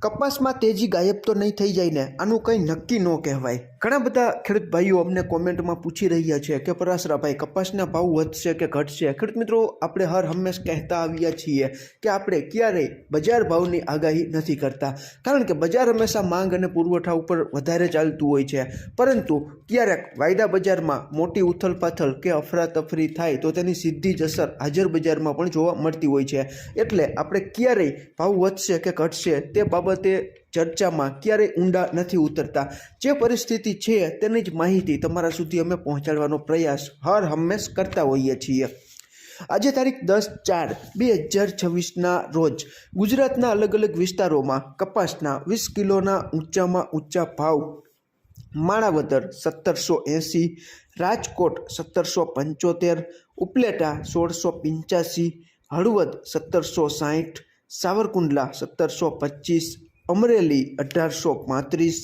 કપાસમાં તેજી ગાયબ તો નહીં થઈ જાય ને, આનું કંઈ નક્કી ન કહેવાય। ઘણા બધા ખેડૂત ભાઈઓ અમને કોમેન્ટમાં પૂછી રહ્યા છે કે પરાશરાભાઈ કપાસના ભાવ વધશે કે ઘટશે। ખેડૂત મિત્રો, આપણે હર હંમેશ કહેતા આવ્યા છીએ કે આપણે ક્યારેય બજાર ભાવની આગાહી નથી કરતા, કારણ કે બજાર હંમેશા માંગ અને પુરવઠા ઉપર વધારે ચાલતું હોય છે। પરંતુ ક્યારેક વાયદા બજારમાં મોટી ઉથલપાથલ કે અફરાતફરી થાય તો તેની સીધી જ અસર હાજર બજારમાં પણ જોવા મળતી હોય છે। એટલે આપણે ક્યારેય ભાવ વધશે કે ઘટશે તે બાબતે ચર્ચામાં ક્યારેય ઊંડા નથી ઉતરતા। જે પરિસ્થિતિ છે તેની જ માહિતી તમારા સુધી અમે પહોંચાડવાનો પ્રયાસ હર હંમેશ કરતા હોઈએ છીએ। આજે તારીખ 10/4/2026ના રોજ ગુજરાતના અલગ અલગ વિસ્તારોમાં કપાસના 20 કિલોના ઊંચામાં ઊંચા ભાવ માણાવદર 1780, રાજકોટ 1775, ઉપલેટા 1685, હળવદ 1760, સાવરકુંડલા 1725, અમરેલી 1835,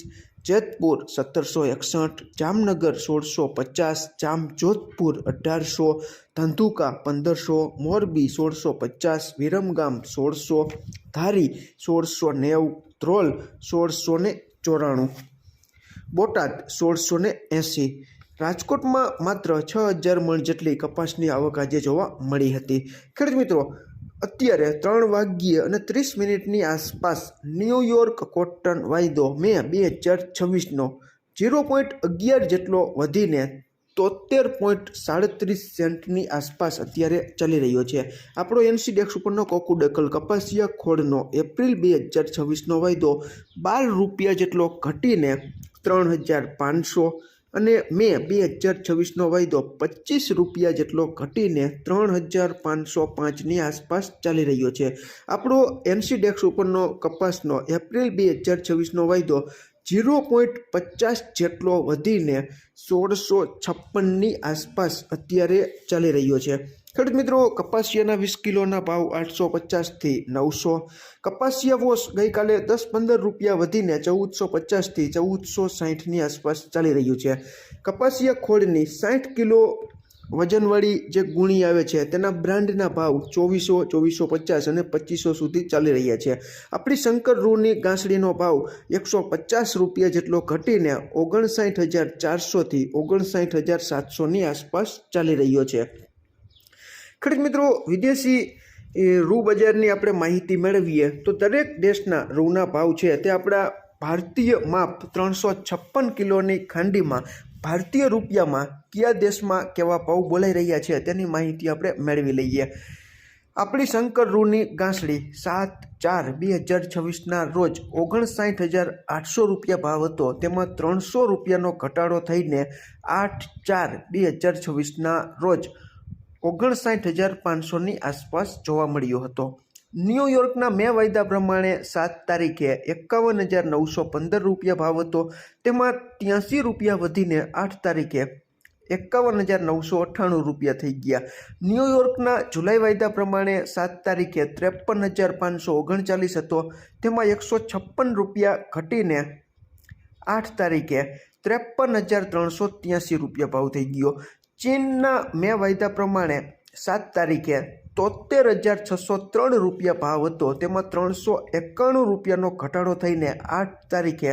જેતપુર 1761, જામનગર 1650, જામજોધપુર 1800, ધંધુકા 1500, મોરબી 1650, વિરમગામ 1600, ધારી 1690, ધ્રોલ 1694, બોટાદ 1680। રાજકોટમાં માત્ર 6000 મણ જેટલી કપાસની આવક આજે જોવા મળી હતી। ખેડૂત મિત્રો, અત્યારે 3:30ની આસપાસ ન્યૂયોર્ક કોટન વાયદો મે 2026નો 0.11 જેટલો વધીને 73.37 સેન્ટની આસપાસ અત્યારે ચાલી રહ્યો છે। આપણો એનસીડેક્સ ઉપરનો કોકુડકલ કપાસિયા ખોળનો એપ્રિલ 2026નો વાયદો 12 રૂપિયા જેટલો ઘટીને 3500 અને મે 2026નો વાયદો 25 રૂપિયા જેટલો ઘટીને 3505ની આસપાસ ચાલી રહ્યો છે। આપણો એનસીડેક્સ ઉપરનો કપાસનો એપ્રિલ 2026નો વાયદો 0.50 જેટલો વધીને 1656ની આસપાસ અત્યારે ચાલી રહ્યો છે। ખેડૂત મિત્રો, કપાસિયાના 20 કિલોના ભાવ 850થી 900। કપાસિયા વોશ ગઈકાલે 10-15 રૂપિયા વધીને 1450થી 1460ની આસપાસ ચાલી રહ્યું છે। કપાસિયા ખોળની 60 કિલો વજનવાળી જે ગુણી આવે છે તેના બ્રાન્ડના ભાવ 2400, 2450 અને 2500 સુધી ચાલી રહ્યા છે। આપણી શંકર રૂની ગાંસડીનો ભાવ 150 રૂપિયા જેટલો ઘટીને 59400થી 59700ની આસપાસ ચાલી રહ્યો છે। ખેડૂત મિત્રો, વિદેશી રૂ બજારની આપણે માહિતી મેળવીએ તો દરેક દેશના રૂના ભાવ છે તે આપણા ભારતીય માપ 356 કિલોની ખાંડીમાં ભારતીય રૂપિયામાં કયા દેશમાં કેવા ભાવ બોલાઈ રહ્યા છે તેની માહિતી આપણે મેળવી લઈએ। આપણી શંકર રૂની ગાંસડી 7/4/2026ના રોજ 59800 રૂપિયા ભાવ હતો, તેમાં 300 રૂપિયાનો ઘટાડો થઈને 8/4/2026ના રોજ 59500ની આસપાસ જોવા મળ્યો હતો। ન્યૂયોર્કના મે વાયદા પ્રમાણે 7 તારીખે 51915 રૂપિયા ભાવ હતો, તેમાં 83 રૂપિયા વધીને 8 તારીખે 51998 રૂપિયા થઈ ગયા। ન્યૂયોર્કના જુલાઈ વાયદા પ્રમાણે 7 તારીખે 53539 હતો, તેમાં 156 રૂપિયા ઘટીને 8 તારીખે 53383 રૂપિયા ભાવ થઈ ગયો। ચીનના મે વાયદા પ્રમાણે 7 તારીખે 73603 રૂપિયા ભાવ હતો, તેમાં 391 રૂપિયાનો ઘટાડો થઈને 8 તારીખે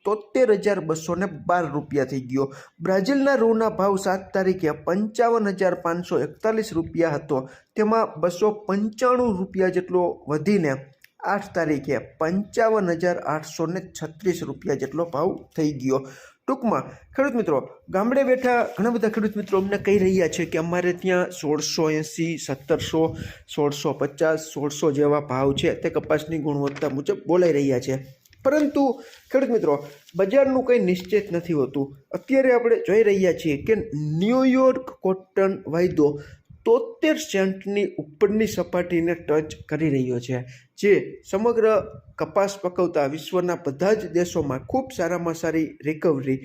73212 રૂપિયા થઈ ગયો। બ્રાઝિલના રૂના ભાવ 7 તારીખે 55541 રૂપિયા હતો, તેમાં 295 રૂપિયા જેટલો વધીને 8 તારીખે 55836 રૂપિયા જેટલો ભાવ થઈ ગયો। ટૂંકમાં ખેડૂત મિત્રો, ગામડે બેઠા ઘણા બધા ખેડૂત મિત્રો અમને કહી રહ્યા છે કે અમારે ત્યાં 1680, 1700, 1650, 1600 જેવા ભાવ છે તે કપાસની ગુણવત્તા મુજબ બોલાઈ રહ્યા છે। પરંતુ ખેડૂત મિત્રો, બજારનું કંઈ નિશ્ચિત નથી હોતું। અત્યારે આપણે જોઈ રહ્યા છીએ કે ન્યૂયોર્ક કોટન વાયદો 73 સેન્ટની ઉપરની સપાટીને ટચ કરી રહ્યો છે, જે સમગ્ર કપાસ પકવતા વિશ્વના બધા જ દેશોમાં ખૂબ સારામાં સારી રિકવરી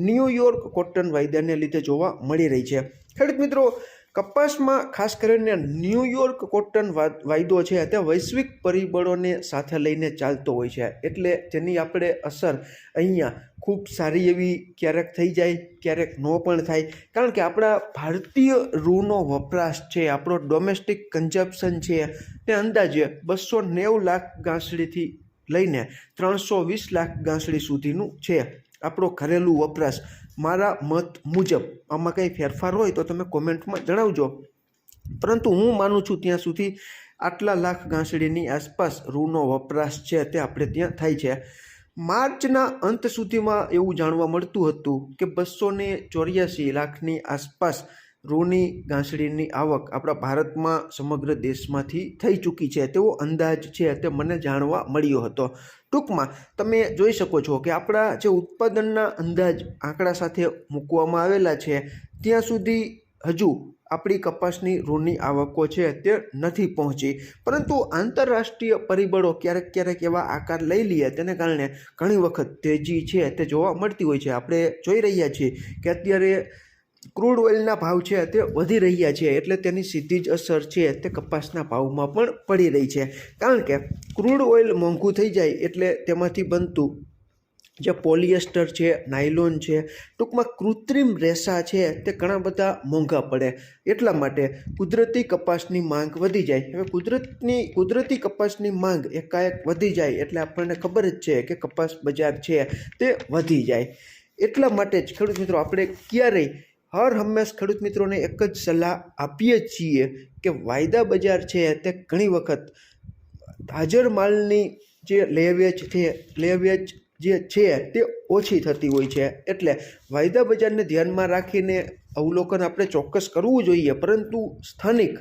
ન્યૂયોર્ક કોટન વાયદાને લીધે જોવા મળી રહી છે। ખેડૂત મિત્રો, કપાસમાં ખાસ કરીને ન્યૂયોર્ક કોટન વાયદો છે તે વૈશ્વિક પરિબળોને સાથે લઈને ચાલતો હોય છે, એટલે તેની આપણે અસર અહીંયા ખૂબ સારી એવી ક્યારેક થઈ જાય, ક્યારેક ન પણ થાય, કારણ કે આપણા ભારતીય રૂનો વપરાશ છે, આપણો ડોમેસ્ટિક કન્ઝપ્શન છે તે અંદાજે 290 લાખ ગાંસડીથી લઈને 320 લાખ ગાંસડી સુધીનું છે આપણો ઘરેલું વપરાશ. મારા મત મુજબ આમાં કંઈ ફેરફાર હોય તો તમે કોમેન્ટમાં જણાવજો, પરંતુ હું માનું છું ત્યાં સુધી આટલા લાખ ગાંસડીની આસપાસ રૂનો વપરાશ છે તે આપણે ત્યાં થાય છે. માર્ચના અંત સુધીમાં એવું જાણવા મળતું હતું કે 284 લાખની આસપાસ રૂની ગાંસડીની આવક આપણા ભારતમાં સમગ્ર દેશમાંથી થઈ ચૂકી છે તેવો અંદાજ છે તે મને જાણવા મળ્યો હતો. ટૂંકમાં તમે જોઈ શકો છો કે આપણા જે ઉત્પાદનના અંદાજ આંકડા સાથે મૂકવામાં આવેલા છે ત્યાં સુધી હજુ આપણી કપાસની રૂની આવકો છે તે નથી પહોંચી, પરંતુ આંતરરાષ્ટ્રીય પરિબળો ક્યારેક ક્યારેક એવા આકાર લઈ લઈએ તેને કારણે ઘણી વખત તેજી છે તે જોવા મળતી હોય છે. આપણે જોઈ રહ્યા છીએ કે અત્યારે ક્રૂડ ઓઇલના ભાવ છે તે વધી રહ્યા છે, એટલે તેની સીધી જ અસર છે તે કપાસના ભાવમાં પણ પડી રહી છે. કારણ કે ક્રૂડ ઓઇલ મોંઘું થઈ જાય એટલે તેમાંથી બનતું જે પોલિએસ્ટર છે, નાયલોન છે, ટૂંકમાં કૃત્રિમ રેસા છે તે ઘણા બધા મોંઘા પડે. એટલા માટે કુદરતી કપાસની માંગ વધી જાય. હવે કુદરતી કપાસની માંગ એકાએક વધી જાય એટલે આપણને ખબર જ છે કે કપાસ બજાર છે તે વધી જાય. એટલા માટે જ ખેડૂત મિત્રો આપણે ક્યારેય હર હંમેશ ખેડૂત મિત્રોને એક જ સલાહ આપીએ છીએ કે વાયદા બજાર છે તે ઘણી વખત હાજર માલની જે લેવેચ જે છે તે ઓછી થતી હોય છે. એટલે વાયદા બજારને ધ્યાનમાં રાખીને અવલોકન આપણે ચોક્કસ કરવું જોઈએ, પરંતુ સ્થાનિક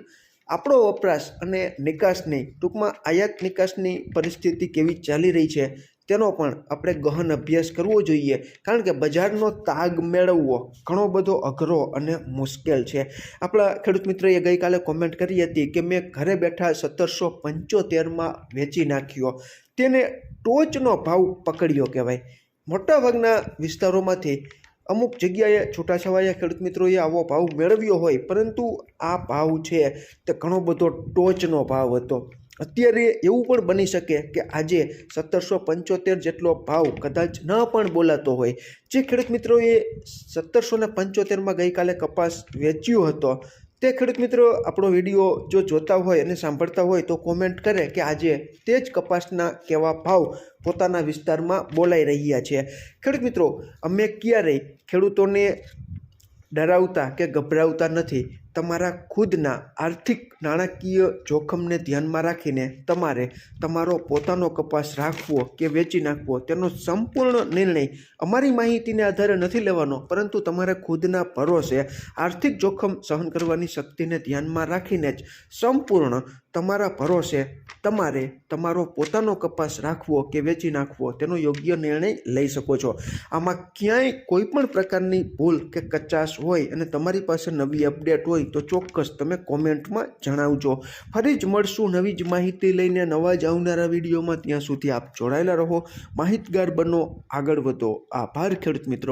આપણો વપરાશ અને નિકાસની ટૂંકમાં આયાત નિકાસની પરિસ્થિતિ કેવી ચાલી રહી છે તેનો પણ આપણે ગહન અભ્યાસ કરવો જોઈએ. કારણ કે બજારનો તાગ મેળવવો ઘણો બધો અઘરો અને મુશ્કેલ છે. આપણા ખેડૂત મિત્રએ ગઈકાલે કોમેન્ટ કરી હતી કે મેં ઘરે બેઠા 1775માં વેચી નાખ્યો. તેને ટોચનો ભાવ પકડ્યો કહેવાય. મોટાભાગના વિસ્તારોમાંથી અમુક જગ્યાએ છૂટાછવાયા ખેડૂત મિત્રોએ આવો ભાવ મેળવ્યો હોય, પરંતુ આ ભાવ છે તે ઘણો બધો ટોચનો ભાવ હતો. અત્યારે એવું પણ બની શકે કે આજે 1775 જેટલો ભાવ કદાચ ન પણ બોલાતો હોય. જે ખેડૂત મિત્રોએ 1775માં ગઈકાલે કપાસ વેચ્યો હતો તે ખેડૂત મિત્રો આપણો વિડીયો જો જોતા હોય અને સાંભળતા હોય તો કોમેન્ટ કરે કે આજે તે જ કપાસના કેવા ભાવ પોતાના વિસ્તારમાં બોલાઈ રહ્યા છે. ખેડૂત મિત્રો અમે ક્યારેય ખેડૂતોને ડરાવતા કે ગભરાવતા નથી. તમારા ખુદના આર્થિક નાણાકીય જોખમને ધ્યાનમાં રાખીને તમારે તમારો પોતાનો કપાસ રાખવો કે વેચી નાખવો તેનો સંપૂર્ણ નિર્ણય અમારી માહિતીને આધારે નથી લેવાનો, પરંતુ તમારે ખુદના ભરોસે આર્થિક જોખમ સહન કરવાની શક્તિને ધ્યાનમાં રાખીને જ સંપૂર્ણ તમારા ભરોસે તમારે તમારો પોતાનો કપાસ રાખવો કે વેચી નાખવો તેનો યોગ્ય નિર્ણય લઈ શકો છો. આમાં ક્યાંય કોઈ પણ પ્રકારની ભૂલ કે કચાશ હોય અને તમારી પાસે નવી અપડેટ હોય તો ચોક્કસ તમે કોમેન્ટમાં જણાવજો. ફરી જ મળશું નવી જ માહિતી લઈને નવા જ આવનારા વિડીયોમાં. ત્યાં સુધી આપ જોડાયેલા રહો, માહિતગાર બનો, આગળ વધો. આભાર ખેડૂત મિત્રો.